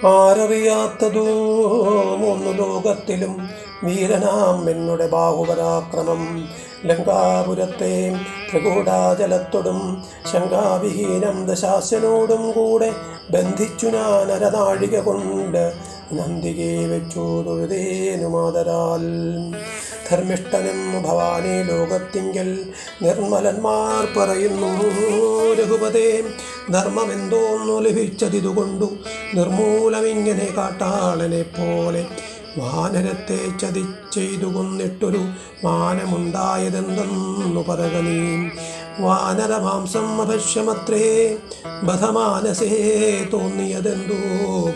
ആരറിയാത്തതോ മൂന്നു ലോകത്തിലും വീരനാം എന്നുടെ ബാഹുപരാക്രമം. ലങ്കാപുരത്തെ ത്രികൂടാചലത്തോടും ശങ്കാവിഹീനം ദശാസ്യനോടും കൂടെ ബന്ധിച്ചു ഞാൻ അരനാഴിക കൊണ്ട് നന്ദികെ വെച്ചു തൊഴുതേനുമാതരാൽ. ധർമ്മിഷ്ഠനും ഭവാനെ ലോകത്തിങ്കൽ നിർമ്മലന്മാർ പറയുന്നു രഘുപതേ, ധർമ്മമെന്തോന്നു ലഭിച്ചതിതുകൊണ്ടു നിർമൂലമിങ്ങനെ കാട്ടാളനെ പോലെ വാനരത്തെ ചതിച്ചെയ്തു കൊന്നിട്ടൊരു മാനമുണ്ടായതെന്തെന്നു പറക നീ. വാനരമാംസം അഭക്ഷ്യമത്രേ ബധമാനസേ തോന്നിയതെന്തോ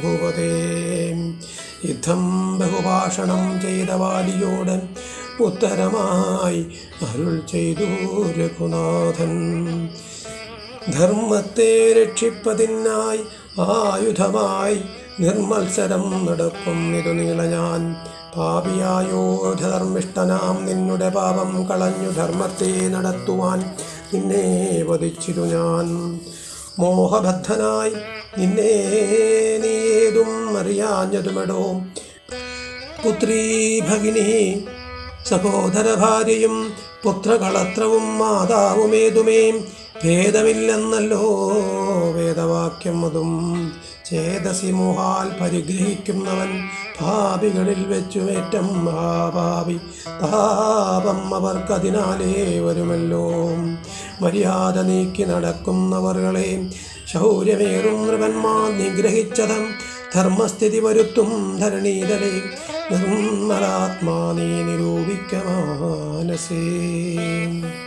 ഭൂപതേ. യുദ്ധം ബഹുഭാഷണം ചെയ്ത വാലിയോട് ഉത്തരമായി അരുൾ ചെയ്തു രഘുനാഥൻ. ധർമ്മത്തെ രക്ഷിപ്പതിനായി ആയുധമായി നിർമ്മത്സരം നടക്കുന്നിതു നീള ഞാൻ. പാപിയായോധർമ്മിഷ്ഠനാം നിന്നുടെ പാപം കളഞ്ഞു ധർമ്മത്തെ നടത്തുവാൻ നിന്നെ വധിച്ചിരു ഞാൻ. മോഹബദ്ധനായി നിന്നെ നീയേതും അറിയാഞ്ഞതുമെടോ. പുത്രീ ഭഗിനി സഹോദര ഭാര്യയും പുത്രകളത്രവും മാതാവുമേതുമേ ഭേദമില്ലെന്നല്ലോ വേദവാക്യം. അതും ചേതസി മോഹാൽ പരിഗ്രഹിക്കുന്നവൻ പാപികളിൽ വെച്ചുമേറ്റം മഹാപാപി. താപം അവർക്കതിനാലേ വരുമല്ലോ. മര്യാദ നീക്കി നടക്കുന്നവർകളെ ശൗര്യമേറും നൃപന്മാർ നിഗ്രഹിച്ചതം ധർമ്മസ്ഥിതി വരുത്തും ധരണീതലേ. നിർമ്മലാത്മാ നീ നിരൂപിക്ക മാനസേ.